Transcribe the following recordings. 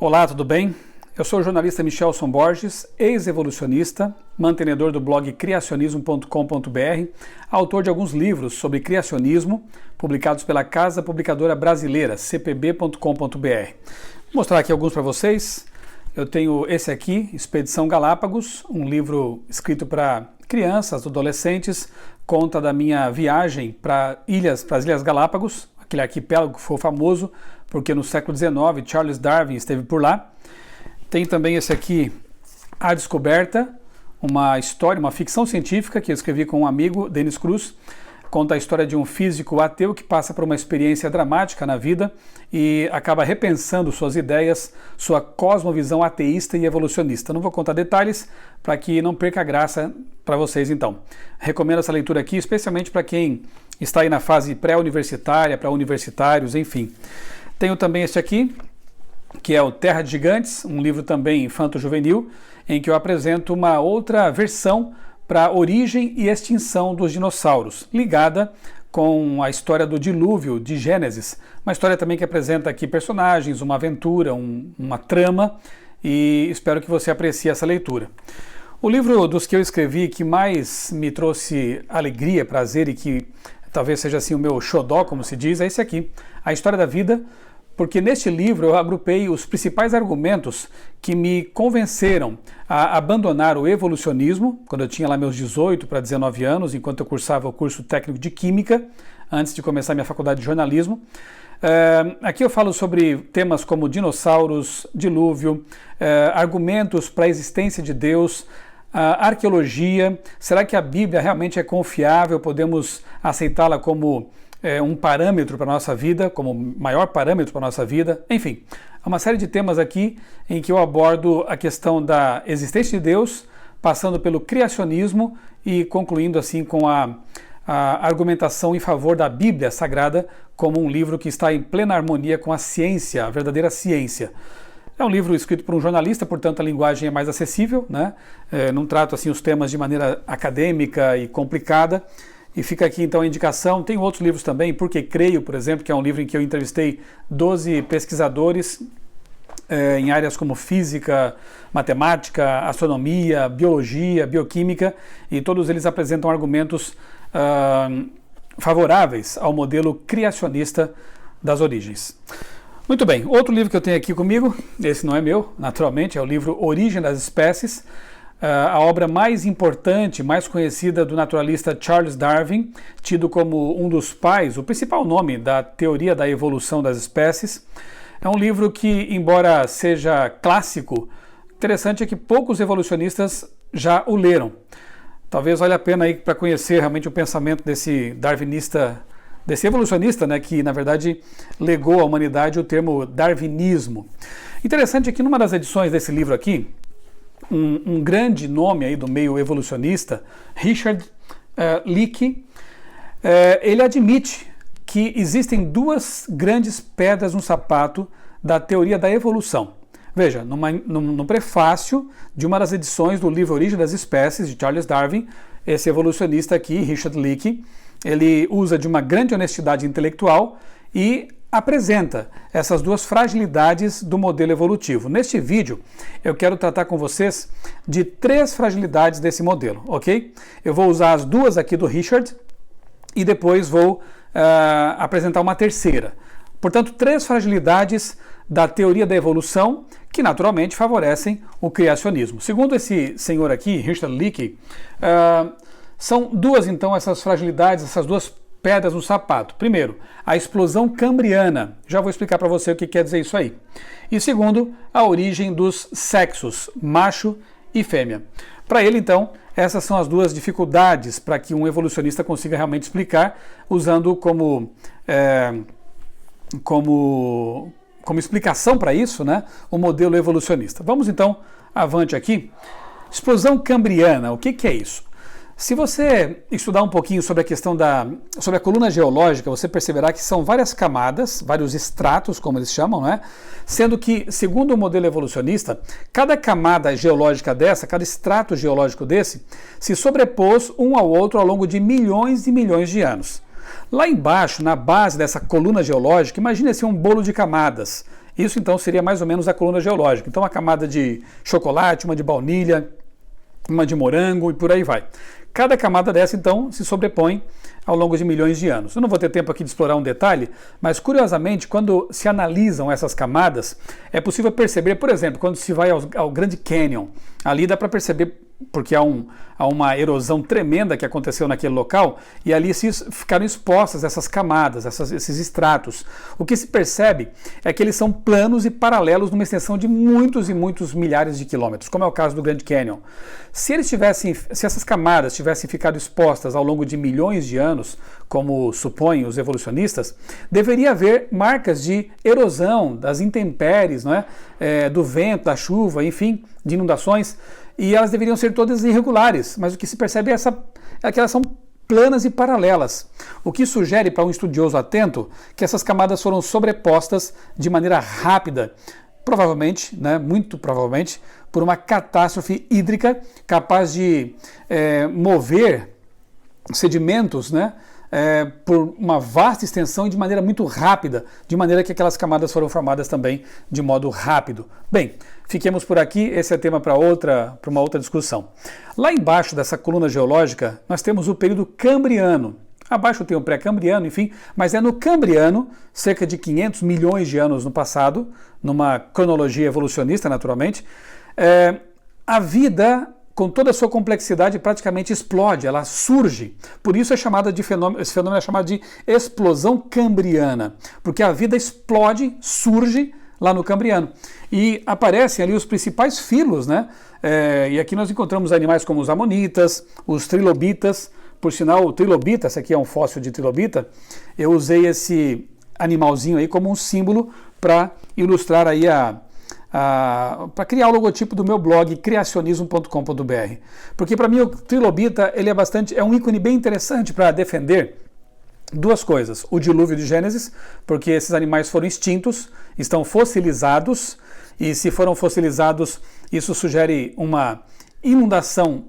Olá, tudo bem? Eu sou o jornalista Michelson Borges, ex-evolucionista, mantenedor do blog criacionismo.com.br, autor de alguns livros sobre criacionismo, publicados pela Casa Publicadora Brasileira, cpb.com.br. Vou mostrar aqui alguns para vocês. Eu tenho esse aqui, Expedição Galápagos, um livro escrito para crianças, adolescentes, conta da minha viagem para as Ilhas Galápagos, aquele arquipélago que foi famoso porque no século XIX Charles Darwin esteve por lá. Tem também esse aqui, A Descoberta, uma história, uma ficção científica que eu escrevi com um amigo, Denis Cruz. Conta a história de um físico ateu que passa por uma experiência dramática na vida e acaba repensando suas ideias, sua cosmovisão ateísta e evolucionista. Não vou contar detalhes para que não perca a graça para vocês então. Recomendo essa leitura aqui, especialmente para quem está aí na fase pré-universitária, para universitários, enfim. Tenho também este aqui, que é o Terra de Gigantes, um livro também infanto-juvenil, em que eu apresento uma outra versão para a origem e extinção dos dinossauros, ligada com a história do dilúvio de Gênesis, uma história também que apresenta aqui personagens, uma aventura, uma trama, e espero que você aprecie essa leitura. O livro dos que eu escrevi que mais me trouxe alegria, prazer e que talvez seja assim o meu xodó, como se diz, é esse aqui, A História da Vida, porque neste livro eu agrupei os principais argumentos que me convenceram a abandonar o evolucionismo, quando eu tinha lá meus 18 para 19 anos, enquanto eu cursava o curso técnico de Química, antes de começar minha faculdade de jornalismo. Aqui eu falo sobre temas como dinossauros, dilúvio, argumentos para a existência de Deus, arqueologia. Será que a Bíblia realmente é confiável? Podemos aceitá-la como um parâmetro para a nossa vida, como maior parâmetro para a nossa vida, enfim, há uma série de temas aqui em que eu abordo a questão da existência de Deus, passando pelo criacionismo e concluindo assim com a argumentação em favor da Bíblia Sagrada como um livro que está em plena harmonia com a ciência, a verdadeira ciência. É um livro escrito por um jornalista, portanto a linguagem é mais acessível, né? Não trato assim os temas de maneira acadêmica e complicada. E fica aqui então a indicação. Tem outros livros também, Porque Creio, por exemplo, que é um livro em que eu entrevistei 12 pesquisadores em áreas como física, matemática, astronomia, biologia, bioquímica, e todos eles apresentam argumentos favoráveis ao modelo criacionista das origens. Muito bem, outro livro que eu tenho aqui comigo, esse não é meu, naturalmente, é o livro Origem das Espécies, a obra mais importante, mais conhecida do naturalista Charles Darwin, tido como um dos pais, o principal nome da teoria da evolução das espécies. É um livro que, embora seja clássico, interessante é que poucos evolucionistas já o leram. Talvez valha a pena aí para conhecer realmente o pensamento desse darwinista, desse evolucionista, né, que na verdade legou à humanidade o termo darwinismo. Interessante é que numa das edições desse livro aqui, um grande nome aí do meio evolucionista, Richard Leakey, ele admite que existem duas grandes pedras no sapato da teoria da evolução. Veja, no prefácio de uma das edições do livro Origem das Espécies, de Charles Darwin, esse evolucionista aqui, Richard Leakey, ele usa de uma grande honestidade intelectual e apresenta essas duas fragilidades do modelo evolutivo. Neste vídeo, eu quero tratar com vocês de 3 fragilidades desse modelo, ok? Eu vou usar as duas aqui do Richard e depois vou apresentar uma terceira. Portanto, 3 fragilidades da teoria da evolução que naturalmente favorecem o criacionismo. Segundo esse senhor aqui, Richard Leakey, são duas então essas fragilidades, essas duas pedras no sapato. Primeiro, a explosão cambriana. Já vou explicar para você o que quer dizer isso aí. E segundo, a origem dos sexos, macho e fêmea. Para ele, então, essas são as duas dificuldades para que um evolucionista consiga realmente explicar, usando como explicação para isso, né, o modelo evolucionista. Vamos então avante aqui. Explosão cambriana, o que é isso? Se você estudar um pouquinho sobre a questão sobre a coluna geológica, você perceberá que são várias camadas, vários estratos, como eles chamam, né? Sendo que, segundo o modelo evolucionista, cada camada geológica dessa, cada estrato geológico desse, se sobrepôs um ao outro ao longo de milhões e milhões de anos. Lá embaixo, na base dessa coluna geológica, imagine assim um bolo de camadas. Isso então seria mais ou menos a coluna geológica. Então uma camada de chocolate, uma de baunilha, uma de morango e por aí vai. Cada camada dessa, então, se sobrepõe ao longo de milhões de anos. Eu não vou ter tempo aqui de explorar um detalhe, mas curiosamente, quando se analisam essas camadas, é possível perceber, por exemplo, quando se vai ao Grand Canyon, ali dá para perceber, porque há uma erosão tremenda que aconteceu naquele local, e ali ficaram expostas essas camadas, esses estratos. O que se percebe é que eles são planos e paralelos numa extensão de muitos e muitos milhares de quilômetros, como é o caso do Grand Canyon. Se essas camadas tivessem ficado expostas ao longo de milhões de anos, como supõem os evolucionistas, deveria haver marcas de erosão, das intempéries, não é? Do vento, da chuva, enfim, de inundações, e elas deveriam ser todas irregulares, mas o que se percebe é que elas são planas e paralelas, o que sugere para um estudioso atento que essas camadas foram sobrepostas de maneira rápida, provavelmente, né, muito provavelmente, por uma catástrofe hídrica capaz de mover sedimentos, né, por uma vasta extensão e de maneira muito rápida, de maneira que aquelas camadas foram formadas também de modo rápido. Bem, fiquemos por aqui, esse é tema para uma outra discussão. Lá embaixo dessa coluna geológica, nós temos o período Cambriano. Abaixo tem o pré-cambriano, enfim, mas é no Cambriano, cerca de 500 milhões de anos no passado, numa cronologia evolucionista, naturalmente, a vida, com toda a sua complexidade, praticamente explode, ela surge. Por isso esse fenômeno é chamado de explosão cambriana, porque a vida explode, surge lá no Cambriano. E aparecem ali os principais filos, né? E aqui nós encontramos animais como os amonitas, os trilobitas. Por sinal, o trilobita, esse aqui é um fóssil de trilobita, eu usei esse animalzinho aí como um símbolo para ilustrar aí para criar o logotipo do meu blog criacionismo.com.br. Porque para mim o trilobita ele é um ícone bem interessante para defender duas coisas: o dilúvio de Gênesis, porque esses animais foram extintos, estão fossilizados, e se foram fossilizados, isso sugere uma inundação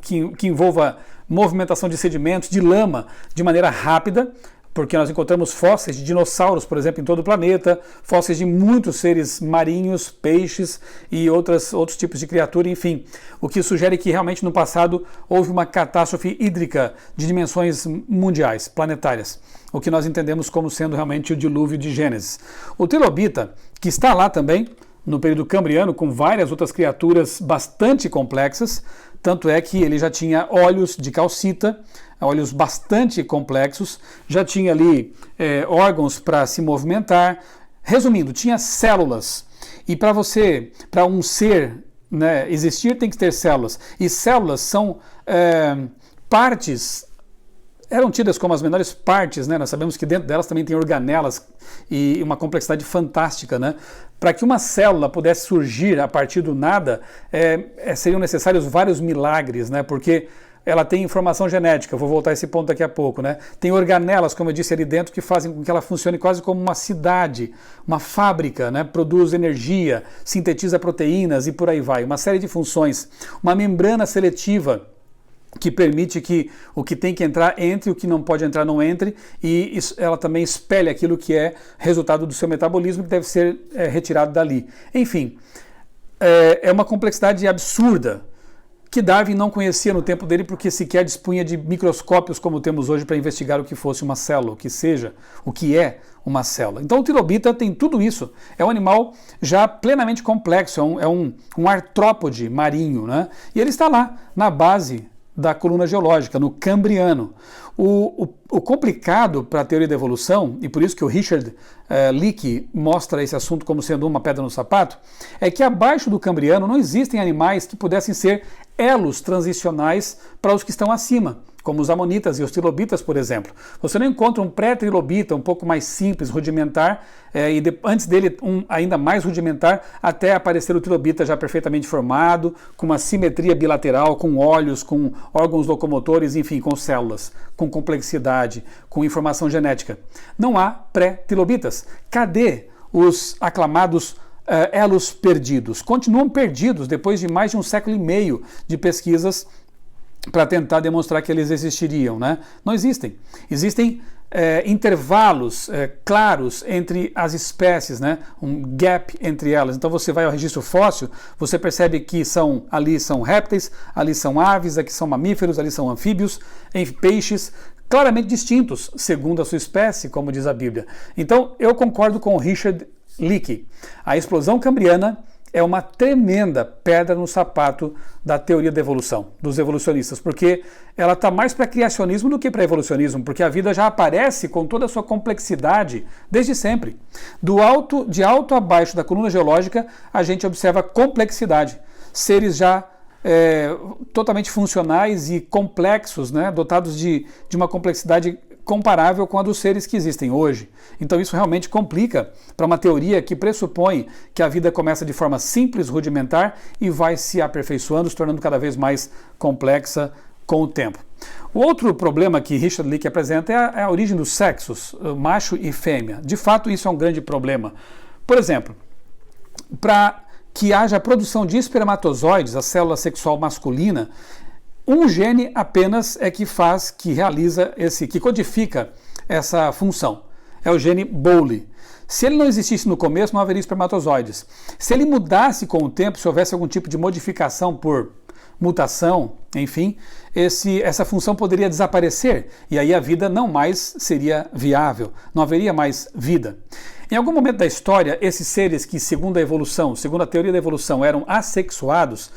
que envolva movimentação de sedimentos, de lama, de maneira rápida, porque nós encontramos fósseis de dinossauros, por exemplo, em todo o planeta, fósseis de muitos seres marinhos, peixes e outros tipos de criatura, enfim. O que sugere que realmente no passado houve uma catástrofe hídrica de dimensões mundiais, planetárias, o que nós entendemos como sendo realmente o dilúvio de Gênesis. O trilobita, que está lá também, no período Cambriano, com várias outras criaturas bastante complexas, tanto é que ele já tinha olhos de calcita, olhos bastante complexos, já tinha ali órgãos para se movimentar. Resumindo, tinha células. E para um ser, né, existir, tem que ter células. E células são partes, eram tidas como as menores partes, né? Nós sabemos que dentro delas também tem organelas e uma complexidade fantástica, né? Para que uma célula pudesse surgir a partir do nada, seriam necessários vários milagres, né? Porque ela tem informação genética, eu vou voltar a esse ponto daqui a pouco, né? Tem organelas, como eu disse ali dentro, que fazem com que ela funcione quase como uma cidade, uma fábrica, né? Produz energia, sintetiza proteínas e por aí vai. Uma série de funções. Uma membrana seletiva que permite que o que tem que entrar entre, o que não pode entrar não entre, e ela também espelha aquilo que é resultado do seu metabolismo, que deve ser retirado dali. Enfim, é uma complexidade absurda, que Darwin não conhecia no tempo dele, porque sequer dispunha de microscópios como temos hoje para investigar o que fosse uma célula, o que é uma célula. Então o trilobita tem tudo isso, é um animal já plenamente complexo, é um artrópode marinho, né? E ele está lá, na base da coluna geológica, no Cambriano. O complicado para a teoria da evolução, e por isso que o Richard Leakey mostra esse assunto como sendo uma pedra no sapato, é que abaixo do Cambriano não existem animais que pudessem ser elos transicionais para os que estão acima, como os amonitas e os trilobitas, por exemplo. Você não encontra um pré-trilobita um pouco mais simples, rudimentar, antes dele um ainda mais rudimentar, até aparecer o trilobita já perfeitamente formado, com uma simetria bilateral, com olhos, com órgãos locomotores, enfim, com células, com complexidade, com informação genética. Não há pré-trilobitas. Cadê os aclamados elos perdidos? Continuam perdidos depois de mais de um século e meio de pesquisas para tentar demonstrar que eles existiriam, né? Não existem. Existem intervalos claros entre as espécies, né? Um gap entre elas. Então você vai ao registro fóssil, você percebe que ali são répteis, ali são aves, aqui são mamíferos, ali são anfíbios, peixes, claramente distintos, segundo a sua espécie, como diz a Bíblia. Então eu concordo com o Richard Leakey. A explosão cambriana é uma tremenda pedra no sapato da teoria da evolução, dos evolucionistas, porque ela está mais para criacionismo do que para evolucionismo, porque a vida já aparece com toda a sua complexidade desde sempre. De alto a baixo da coluna geológica, a gente observa complexidade. Seres já totalmente funcionais e complexos, né, dotados de uma complexidade comparável com a dos seres que existem hoje. Então isso realmente complica para uma teoria que pressupõe que a vida começa de forma simples, rudimentar e vai se aperfeiçoando, se tornando cada vez mais complexa com o tempo. O outro problema que Richard Leakey apresenta é a origem dos sexos, macho e fêmea. De fato, isso é um grande problema. Por exemplo, para que haja a produção de espermatozoides, a célula sexual masculina, um gene apenas é que realiza que codifica essa função. É o gene Bowley. Se ele não existisse no começo, não haveria espermatozoides. Se ele mudasse com o tempo, se houvesse algum tipo de modificação por mutação, enfim, essa função poderia desaparecer e aí a vida não mais seria viável, não haveria mais vida. Em algum momento da história, esses seres que, segundo a evolução, segundo a teoria da evolução, eram assexuados,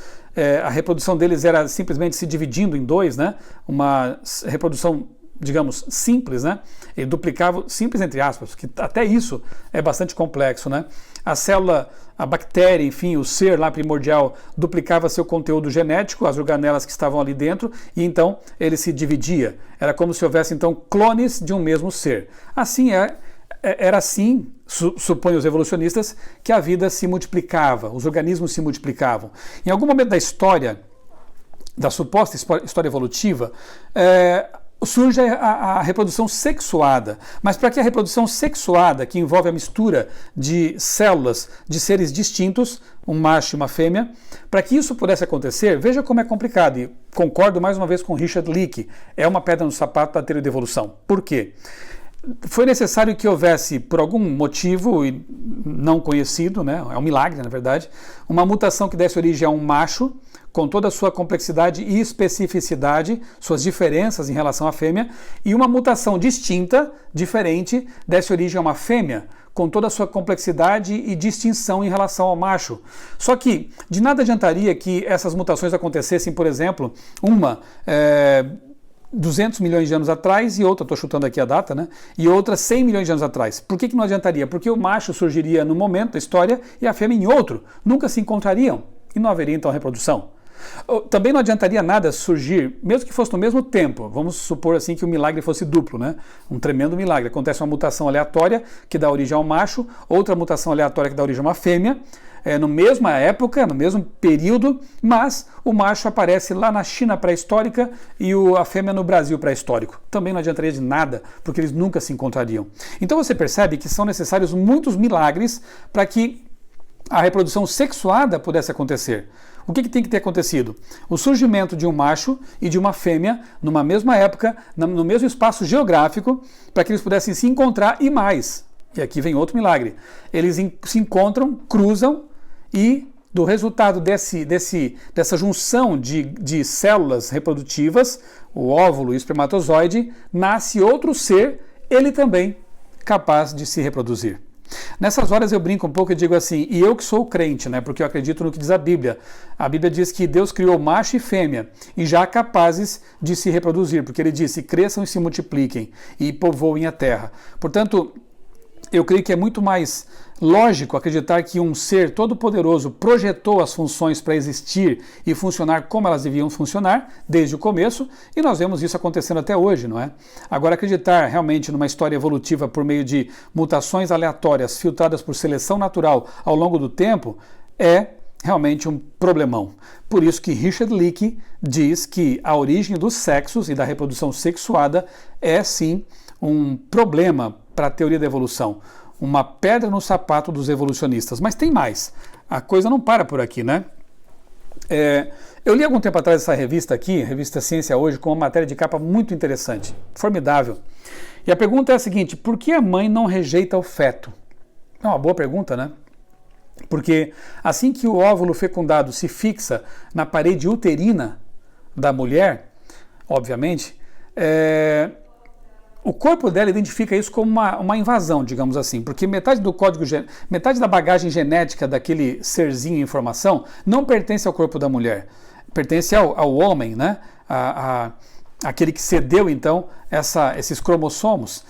a reprodução deles era simplesmente se dividindo em dois, né? Uma reprodução, digamos, simples, né? Ele duplicava, simples entre aspas, que até isso é bastante complexo, né? A célula, a bactéria, enfim, o ser lá primordial duplicava seu conteúdo genético, as organelas que estavam ali dentro, e então ele se dividia. Era como se houvesse então clones de um mesmo ser. Era assim, supõem os evolucionistas, que a vida se multiplicava, os organismos se multiplicavam. Em algum momento da história, da suposta história evolutiva, surge a reprodução sexuada. Mas para que a reprodução sexuada, que envolve a mistura de células de seres distintos, um macho e uma fêmea, para que isso pudesse acontecer, veja como é complicado. E concordo mais uma vez com Richard Leakey, é uma pedra no sapato da teoria da evolução. Por quê? Foi necessário que houvesse, por algum motivo não conhecido, né, é um milagre na verdade, uma mutação que desse origem a um macho, com toda a sua complexidade e especificidade, suas diferenças em relação à fêmea, e uma mutação distinta, diferente, desse origem a uma fêmea, com toda a sua complexidade e distinção em relação ao macho. Só que de nada adiantaria que essas mutações acontecessem, por exemplo, 200 milhões de anos atrás e outra, estou chutando aqui a data, né? E outra 100 milhões de anos atrás. Por que não adiantaria? Porque o macho surgiria num momento da história e a fêmea em outro. Nunca se encontrariam e não haveria então reprodução. Também não adiantaria nada surgir, mesmo que fosse no mesmo tempo, vamos supor assim que o milagre fosse duplo, né? Um tremendo milagre. Acontece uma mutação aleatória que dá origem ao macho, outra mutação aleatória que dá origem a uma fêmea, na mesma época, no mesmo período, mas o macho aparece lá na China pré-histórica e a fêmea no Brasil pré-histórico. Também não adiantaria de nada, porque eles nunca se encontrariam. Então você percebe que são necessários muitos milagres para que a reprodução sexuada pudesse acontecer. O que tem que ter acontecido? O surgimento de um macho e de uma fêmea numa mesma época, no mesmo espaço geográfico, para que eles pudessem se encontrar e mais. E aqui vem outro milagre. Eles se encontram, cruzam e do resultado dessa junção de células reprodutivas, o óvulo e o espermatozoide, nasce outro ser, ele também capaz de se reproduzir. Nessas horas eu brinco um pouco e digo assim, e eu que sou crente, né, porque eu acredito no que diz a Bíblia. A Bíblia diz que Deus criou macho e fêmea, e já capazes de se reproduzir, porque ele disse, cresçam e se multipliquem, e povoem a terra. Portanto, eu creio que é muito mais lógico acreditar que um ser todo-poderoso projetou as funções para existir e funcionar como elas deviam funcionar desde o começo, e nós vemos isso acontecendo até hoje, não é? Agora, acreditar realmente numa história evolutiva por meio de mutações aleatórias filtradas por seleção natural ao longo do tempo é realmente um problemão. Por isso que Richard Leakey diz que a origem dos sexos e da reprodução sexuada é sim um problema para a teoria da evolução, uma pedra no sapato dos evolucionistas. Mas tem mais, a coisa não para por aqui, né? Eu li algum tempo atrás essa revista aqui, a revista Ciência Hoje, com uma matéria de capa muito interessante, formidável. E a pergunta é a seguinte: por que a mãe não rejeita o feto? É uma boa pergunta, né? Porque assim que o óvulo fecundado se fixa na parede uterina da mulher, obviamente, o corpo dela identifica isso como uma invasão, digamos assim, porque metade do metade da bagagem genética daquele serzinho em formação não pertence ao corpo da mulher, pertence ao homem, né? Aquele que cedeu então esses cromossomos.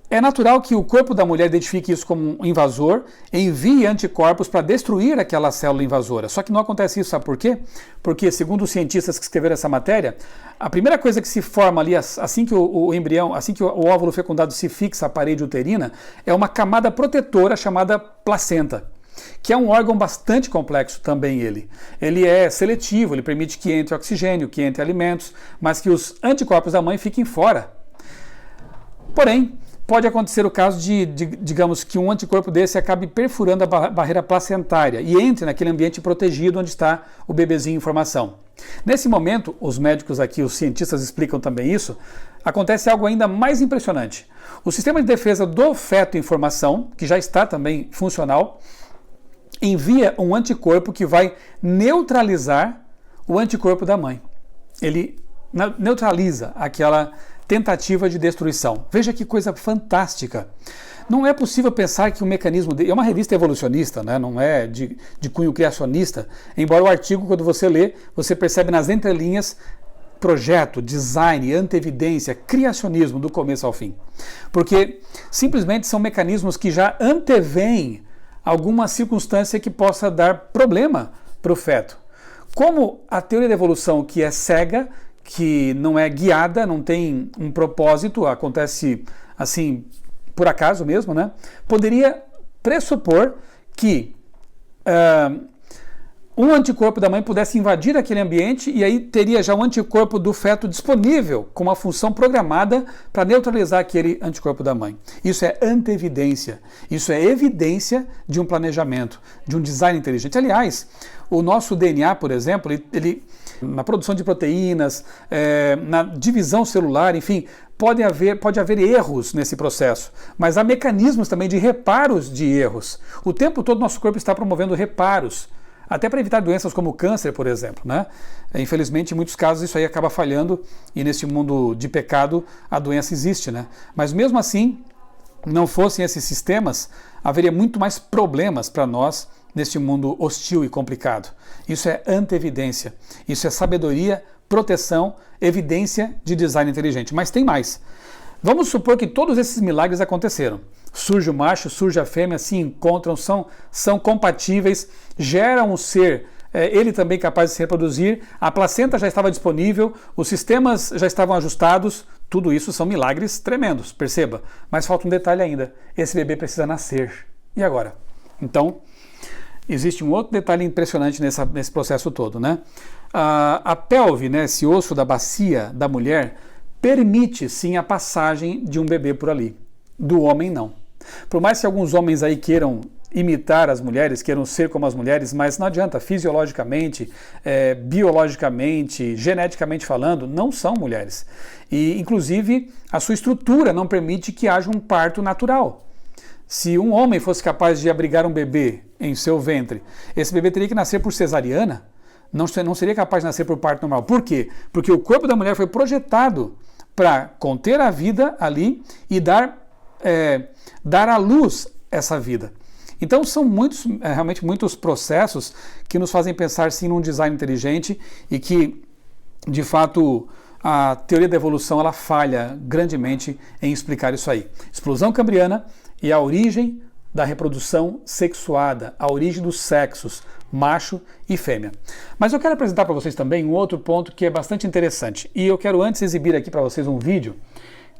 É natural que o corpo da mulher identifique isso como um invasor, envie anticorpos para destruir aquela célula invasora. Só que não acontece isso, sabe por quê? Porque, segundo os cientistas que escreveram essa matéria, a primeira coisa que se forma ali, assim que o embrião, assim que o óvulo fecundado se fixa à parede uterina, é uma camada protetora chamada placenta, que é um órgão bastante complexo também ele. Ele é seletivo, ele permite que entre oxigênio, que entre alimentos, mas que os anticorpos da mãe fiquem fora. Porém, pode acontecer o caso digamos, que um anticorpo desse acabe perfurando a barreira placentária e entre naquele ambiente protegido onde está o bebezinho em formação. Nesse momento, os médicos aqui, os cientistas explicam também isso, acontece algo ainda mais impressionante. O sistema de defesa do feto em formação, que já está também funcional, envia um anticorpo que vai neutralizar o anticorpo da mãe. Ele neutraliza aquela tentativa de destruição. Veja que coisa fantástica. Não é possível pensar que o mecanismo... É uma revista evolucionista, né? Não é de cunho criacionista, embora o artigo, quando você lê, você percebe nas entrelinhas projeto, design, anteevidência, criacionismo do começo ao fim. Porque simplesmente são mecanismos que já antevêm alguma circunstância que possa dar problema para o feto. Como a teoria da evolução, que é cega, que não é guiada, não tem um propósito, acontece assim por acaso mesmo, né? Poderia pressupor que um anticorpo da mãe pudesse invadir aquele ambiente e aí teria já um anticorpo do feto disponível com uma função programada para neutralizar aquele anticorpo da mãe. Isso é anteevidência, isso é evidência de um planejamento, de um design inteligente. Aliás, o nosso DNA, por exemplo, ele na produção de proteínas, na divisão celular, enfim, pode haver erros nesse processo, mas há mecanismos também de reparos de erros. O tempo todo nosso corpo está promovendo reparos, até para evitar doenças como o câncer, por exemplo, né? Infelizmente, em muitos casos isso aí acaba falhando e nesse mundo de pecado a doença existe, né? Mas mesmo assim, não fossem esses sistemas, haveria muito mais problemas para nós neste mundo hostil e complicado. Isso é anteevidência, isso é sabedoria, proteção, evidência de design inteligente. Mas tem mais. Vamos supor que todos esses milagres aconteceram. Surge o macho, surge a fêmea, se encontram, são compatíveis, geram um ser, ele também capaz de se reproduzir, a placenta já estava disponível, os sistemas já estavam ajustados, tudo isso são milagres tremendos, perceba. Mas falta um detalhe ainda, esse bebê precisa nascer. E agora? Então, existe um outro detalhe impressionante nesse processo todo, né? A pelve, né, esse osso da bacia da mulher, permite sim a passagem de um bebê por ali. Do homem não. Por mais que alguns homens aí queiram imitar as mulheres, queiram ser como as mulheres, mas não adianta, fisiologicamente, biologicamente, geneticamente falando, não são mulheres. E, inclusive, a sua estrutura não permite que haja um parto natural. Se um homem fosse capaz de abrigar um bebê em seu ventre, esse bebê teria que nascer por cesariana, não seria capaz de nascer por parto normal. Por quê? Porque o corpo da mulher foi projetado para conter a vida ali e dar à luz essa vida. Então são realmente muitos processos que nos fazem pensar sim num design inteligente e que, de fato, a teoria da evolução ela falha grandemente em explicar isso aí. Explosão cambriana e a origem da reprodução sexuada, a origem dos sexos, macho e fêmea. Mas eu quero apresentar para vocês também um outro ponto que é bastante interessante. E eu quero antes exibir aqui para vocês um vídeo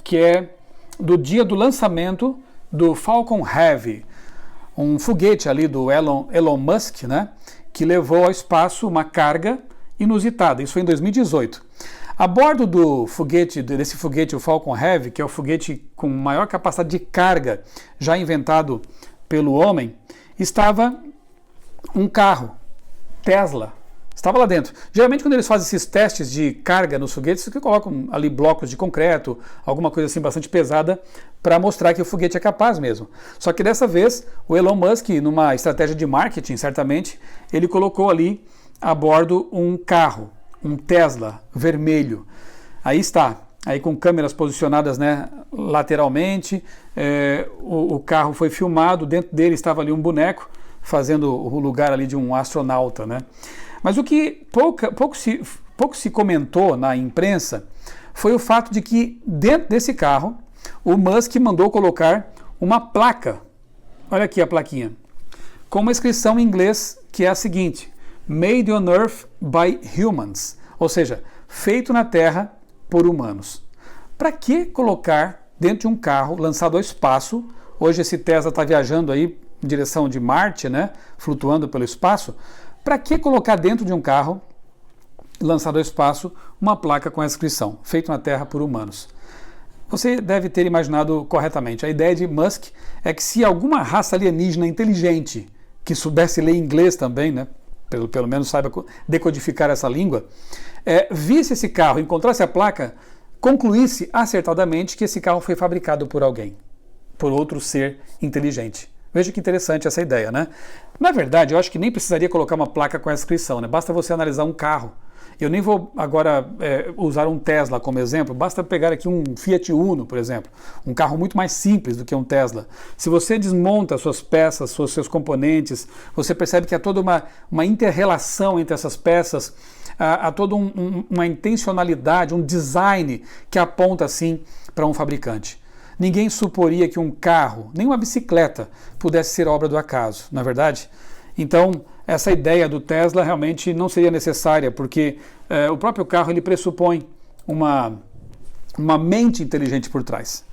que é do dia do lançamento do Falcon Heavy, um foguete ali do Elon Musk, né, que levou ao espaço uma carga inusitada. Isso foi em 2018. A bordo desse foguete, o Falcon Heavy, que é o foguete com maior capacidade de carga já inventado pelo homem, estava um carro, Tesla, estava lá dentro. Geralmente quando eles fazem esses testes de carga nos foguetes, eles colocam ali blocos de concreto, alguma coisa assim bastante pesada, para mostrar que o foguete é capaz mesmo. Só que dessa vez, o Elon Musk, numa estratégia de marketing, certamente, ele colocou ali a bordo um carro, um Tesla vermelho. Aí está, aí com câmeras posicionadas, né, lateralmente, o carro foi filmado, dentro dele estava ali um boneco, fazendo o lugar ali de um astronauta, né? Mas o que pouco se comentou na imprensa foi o fato de que dentro desse carro o Musk mandou colocar uma placa, olha aqui a plaquinha, com uma inscrição em inglês que é a seguinte: Made on Earth by Humans, ou seja, feito na Terra por humanos. Para que colocar dentro de um carro lançado ao espaço? Hoje esse Tesla está viajando aí em direção de Marte, né, flutuando pelo espaço. Para que colocar dentro de um carro lançado ao espaço uma placa com essa inscrição, feito na Terra por humanos? Você deve ter imaginado corretamente. A ideia de Musk é que se alguma raça alienígena inteligente, que soubesse ler inglês também, né, pelo menos saiba decodificar essa língua, visse esse carro, encontrasse a placa, concluísse acertadamente que esse carro foi fabricado por alguém, por outro ser inteligente. Veja que interessante essa ideia, né? Na verdade, eu acho que nem precisaria colocar uma placa com essa inscrição, né? Basta você analisar um carro. Eu nem vou agora usar um Tesla como exemplo, basta pegar aqui um Fiat Uno, por exemplo, um carro muito mais simples do que um Tesla. Se você desmonta suas peças, seus componentes, você percebe que há toda uma inter-relação entre essas peças, há toda uma intencionalidade, um design que aponta assim para um fabricante. Ninguém suporia que um carro, nem uma bicicleta, pudesse ser obra do acaso, não é verdade? Então, essa ideia do Tesla realmente não seria necessária, porque o próprio carro ele pressupõe uma mente inteligente por trás.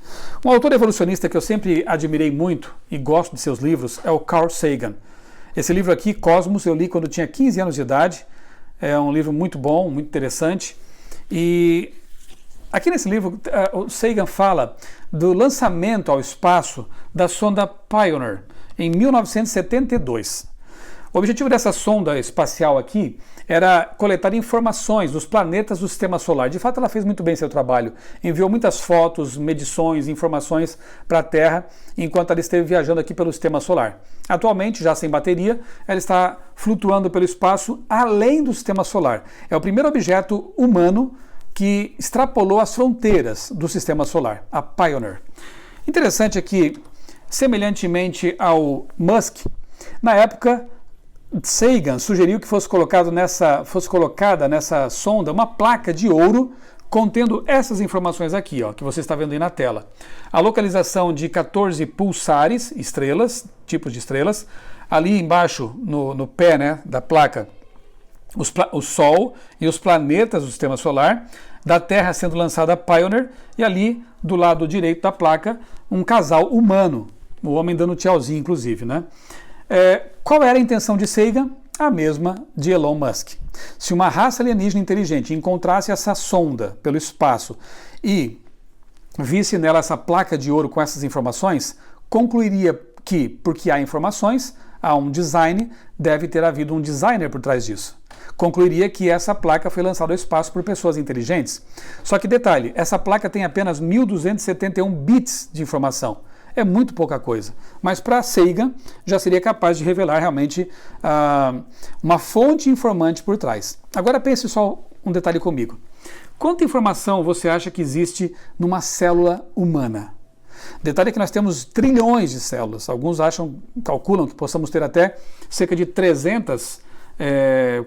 Um autor evolucionista que eu sempre admirei muito e gosto de seus livros é o Carl Sagan. Esse livro aqui, Cosmos, eu li quando tinha 15 anos de idade. É um livro muito bom, muito interessante. E aqui nesse livro, o Sagan fala do lançamento ao espaço da sonda Pioneer em 1972. O objetivo dessa sonda espacial aqui era coletar informações dos planetas do Sistema Solar. De fato, ela fez muito bem seu trabalho. Enviou muitas fotos, medições, informações para a Terra enquanto ela esteve viajando aqui pelo Sistema Solar. Atualmente, já sem bateria, ela está flutuando pelo espaço além do Sistema Solar. É o primeiro objeto humano que extrapolou as fronteiras do Sistema Solar, a Pioneer. Interessante é que, semelhantemente ao Musk, na época, Sagan sugeriu que fosse colocada nessa sonda uma placa de ouro contendo essas informações aqui, ó, que você está vendo aí na tela. A localização de 14 pulsares, estrelas, tipos de estrelas, ali embaixo, no pé, né, da placa, o Sol e os planetas do Sistema Solar, da Terra sendo lançada a Pioneer, e ali, do lado direito da placa, um casal humano, o homem dando tchauzinho, inclusive, né? Qual era a intenção de Sagan? A mesma de Elon Musk. Se uma raça alienígena inteligente encontrasse essa sonda pelo espaço e visse nela essa placa de ouro com essas informações, concluiria que, porque há informações, há um design, deve ter havido um designer por trás disso. Concluiria que essa placa foi lançada ao espaço por pessoas inteligentes. Só que detalhe, essa placa tem apenas 1.271 bits de informação. É muito pouca coisa. Mas para Sagan já seria capaz de revelar realmente uma fonte informante por trás. Agora pense só um detalhe comigo. Quanta informação você acha que existe numa célula humana? Detalhe que nós temos trilhões de células. Alguns calculam que possamos ter até cerca de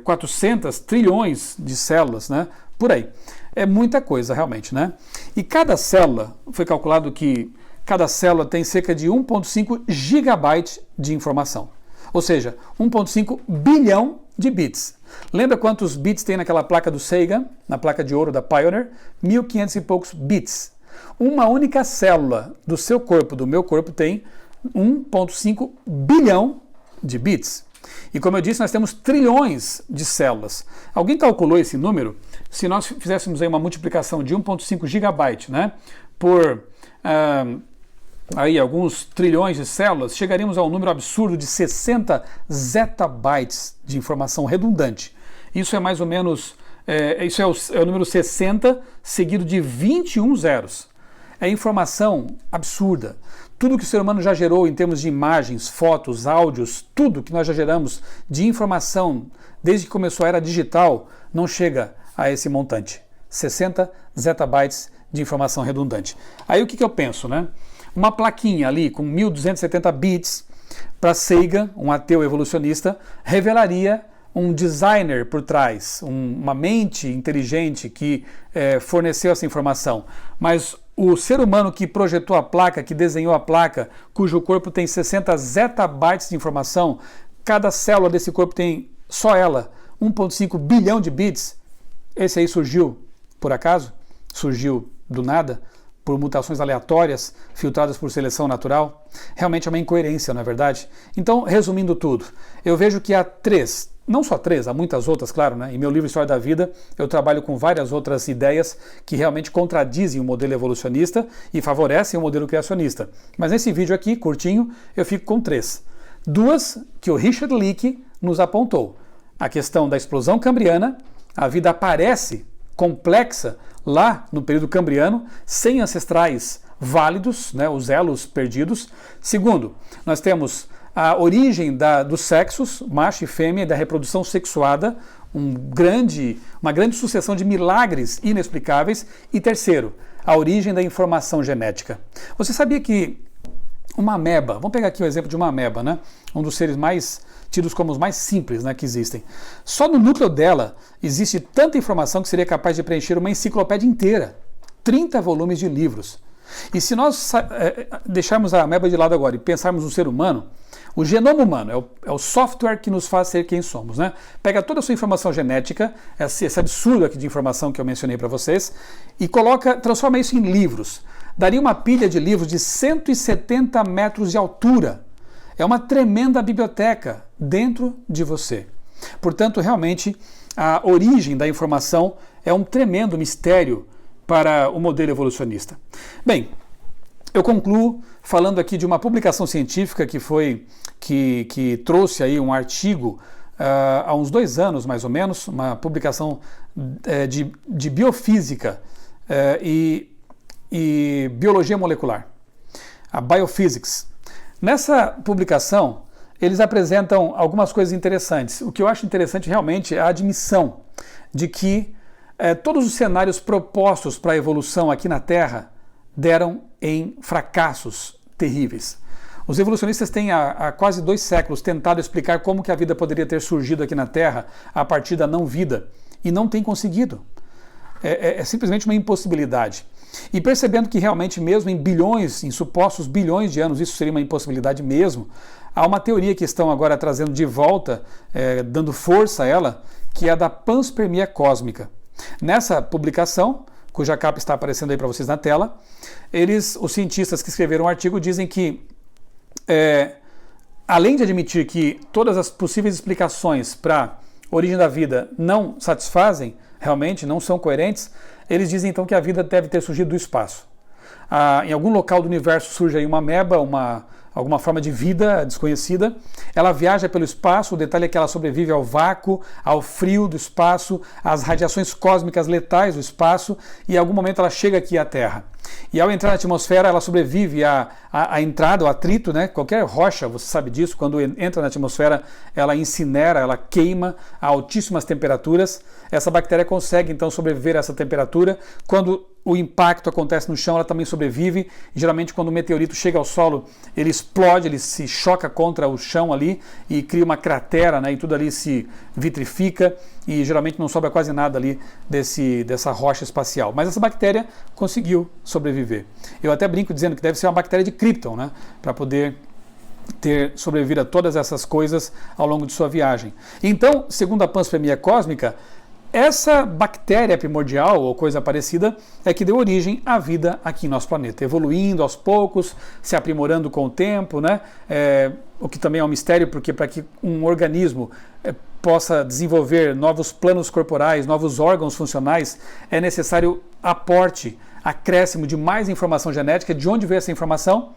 400 trilhões de células, né? Por aí. É muita coisa realmente, né? E cada célula, foi calculado que cada célula tem cerca de 1,5 gigabytes de informação. Ou seja, 1,5 bilhão de bits. Lembra quantos bits tem naquela placa do Sagan, na placa de ouro da Pioneer? 1.500 e poucos bits. Uma única célula do seu corpo, do meu corpo, tem 1,5 bilhão de bits. E como eu disse, nós temos trilhões de células. Alguém calculou esse número? Se nós fizéssemos aí uma multiplicação de 1,5 gigabyte, né, por aí alguns trilhões de células, chegaríamos a um número absurdo de 60 zettabytes de informação redundante. Isso é mais ou menos, isso é o número 60 seguido de 21 zeros. É informação absurda. Tudo que o ser humano já gerou em termos de imagens, fotos, áudios, tudo que nós já geramos de informação desde que começou a era digital não chega a esse montante. 60 zettabytes de informação redundante. Aí o que eu penso, né? Uma plaquinha ali com 1270 bits para Sagan, um ateu evolucionista, revelaria um designer por trás, uma mente inteligente que forneceu essa informação. Mas o ser humano que projetou a placa, que desenhou a placa, cujo corpo tem 60 zettabytes de informação, cada célula desse corpo tem, só ela, 1,5 bilhão de bits, esse aí surgiu por acaso? Surgiu do nada? Por mutações aleatórias, filtradas por seleção natural? Realmente é uma incoerência, não é verdade? Então, resumindo tudo, eu vejo que há três, não só três, há muitas outras, claro, né? Em meu livro História da Vida, eu trabalho com várias outras ideias que realmente contradizem o modelo evolucionista e favorecem o modelo criacionista. Mas nesse vídeo aqui, curtinho, eu fico com três. Duas que o Richard Leakey nos apontou. A questão da explosão cambriana, a vida aparece complexa lá no período cambriano, sem ancestrais válidos, né, os elos perdidos. Segundo, nós temos a origem dos sexos, macho e fêmea, da reprodução sexuada, uma grande sucessão de milagres inexplicáveis. E terceiro, a origem da informação genética. Você sabia que uma ameba, vamos pegar aqui o exemplo de uma ameba, né? Um dos seres mais tidos como os mais simples, né, que existem. Só no núcleo dela existe tanta informação que seria capaz de preencher uma enciclopédia inteira. 30 volumes de livros. E se nós deixarmos a ameba de lado agora e pensarmos no ser humano, o genoma humano é o software que nos faz ser quem somos, né? Pega toda a sua informação genética, esse absurdo aqui de informação que eu mencionei para vocês, e transforma isso em livros. Daria uma pilha de livros de 170 metros de altura. É uma tremenda biblioteca dentro de você. Portanto, realmente, a origem da informação é um tremendo mistério para o modelo evolucionista. Bem, eu concluo falando aqui de uma publicação científica que trouxe aí um artigo há uns 2 anos, mais ou menos, uma publicação de biofísica e biologia molecular, a Biophysics. Nessa publicação, eles apresentam algumas coisas interessantes. O que eu acho interessante realmente é a admissão de que todos os cenários propostos para a evolução aqui na Terra deram em fracassos terríveis. Os evolucionistas têm há quase 2 séculos tentado explicar como que a vida poderia ter surgido aqui na Terra a partir da não-vida e não têm conseguido. É simplesmente uma impossibilidade. E percebendo que realmente mesmo em supostos bilhões de anos, isso seria uma impossibilidade mesmo, há uma teoria que estão agora trazendo de volta, dando força a ela, que é a da panspermia cósmica. Nessa publicação, cuja capa está aparecendo aí para vocês na tela, os cientistas que escreveram o artigo dizem que, além de admitir que todas as possíveis explicações para a origem da vida não satisfazem, realmente não são coerentes, eles dizem então que a vida deve ter surgido do espaço. Em algum local do universo surge aí uma ameba, alguma forma de vida desconhecida, ela viaja pelo espaço, o detalhe é que ela sobrevive ao vácuo, ao frio do espaço, às radiações cósmicas letais do espaço, e em algum momento ela chega aqui à Terra. E ao entrar na atmosfera, ela sobrevive à entrada, ao atrito, né? Qualquer rocha, você sabe disso, quando entra na atmosfera, ela incinera, ela queima a altíssimas temperaturas. Essa bactéria consegue então sobreviver a essa temperatura. Quando o impacto acontece no chão, ela também sobrevive. E, geralmente, quando o meteorito chega ao solo, ele explode, ele se choca contra o chão ali e cria uma cratera, né? E tudo ali se vitrifica e geralmente não sobra quase nada ali dessa rocha espacial. Mas essa bactéria conseguiu sobreviver. Eu até brinco dizendo que deve ser uma bactéria de Krypton, né? Para poder ter sobrevivido a todas essas coisas ao longo de sua viagem. Então, segundo a panspermia cósmica, essa bactéria primordial ou coisa parecida é que deu origem à vida aqui em nosso planeta, evoluindo aos poucos, se aprimorando com o tempo, né? O que também é um mistério, porque para que um organismo possa desenvolver novos planos corporais, novos órgãos funcionais, é necessário aporte, acréscimo de mais informação genética. De onde veio essa informação?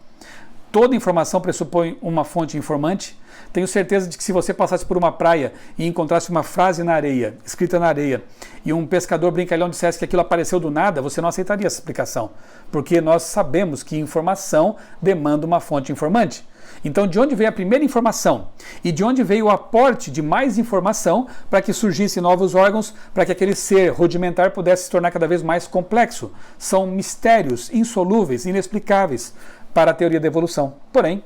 toda informação pressupõe uma fonte informante. Tenho certeza de que se você passasse por uma praia e encontrasse uma frase na areia, escrita na areia, e um pescador brincalhão dissesse que aquilo apareceu do nada, você não aceitaria essa explicação, porque nós sabemos que informação demanda uma fonte informante. Então, de onde veio a primeira informação? E de onde veio o aporte de mais informação para que surgissem novos órgãos, para que aquele ser rudimentar pudesse se tornar cada vez mais complexo? São mistérios insolúveis, inexplicáveis para a teoria da evolução. Porém,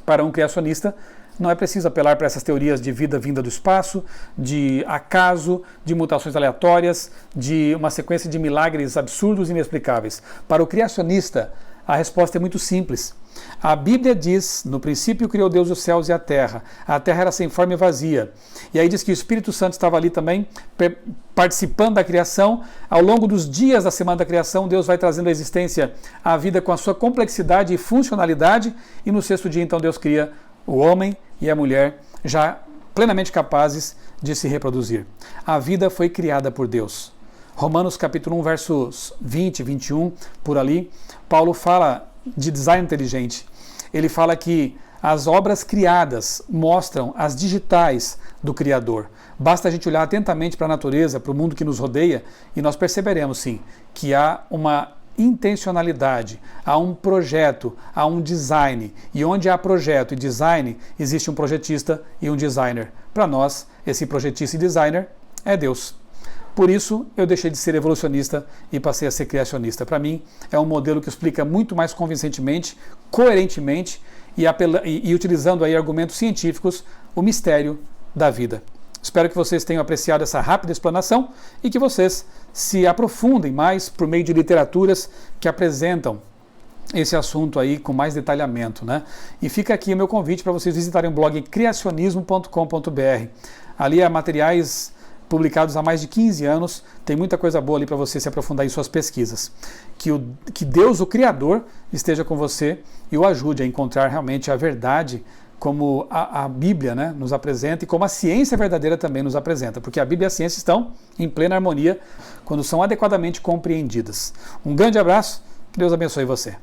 para um criacionista, não é preciso apelar para essas teorias de vida vinda do espaço, de acaso, de mutações aleatórias, de uma sequência de milagres absurdos e inexplicáveis. Para o criacionista, a resposta é muito simples. A Bíblia diz, no princípio criou Deus os céus e a terra era sem forma e vazia. E aí diz que o Espírito Santo estava ali também, participando da criação. Ao longo dos dias da semana da criação, Deus vai trazendo à existência a vida com a sua complexidade e funcionalidade, e no sexto dia, então, Deus cria o homem e a mulher, já plenamente capazes de se reproduzir. A vida foi criada por Deus. Romanos capítulo 1, versos 20, 21, por ali, Paulo fala de design inteligente. Ele fala que as obras criadas mostram as digitais do Criador. Basta a gente olhar atentamente para a natureza, para o mundo que nos rodeia, e nós perceberemos, sim, que há uma intencionalidade, há um projeto, há um design. E onde há projeto e design, existe um projetista e um designer. Para nós, esse projetista e designer é Deus. Por isso, eu deixei de ser evolucionista e passei a ser criacionista. Para mim, é um modelo que explica muito mais convincentemente, coerentemente e utilizando aí argumentos científicos o mistério da vida. Espero que vocês tenham apreciado essa rápida explanação e que vocês se aprofundem mais por meio de literaturas que apresentam esse assunto aí com mais detalhamento, né? E fica aqui o meu convite para vocês visitarem o blog criacionismo.com.br. Ali há materiais publicados há mais de 15 anos, tem muita coisa boa ali para você se aprofundar em suas pesquisas. Que Deus, o Criador, esteja com você e o ajude a encontrar realmente a verdade como a Bíblia, né, nos apresenta e como a ciência verdadeira também nos apresenta, porque a Bíblia e a ciência estão em plena harmonia quando são adequadamente compreendidas. Um grande abraço, que Deus abençoe você.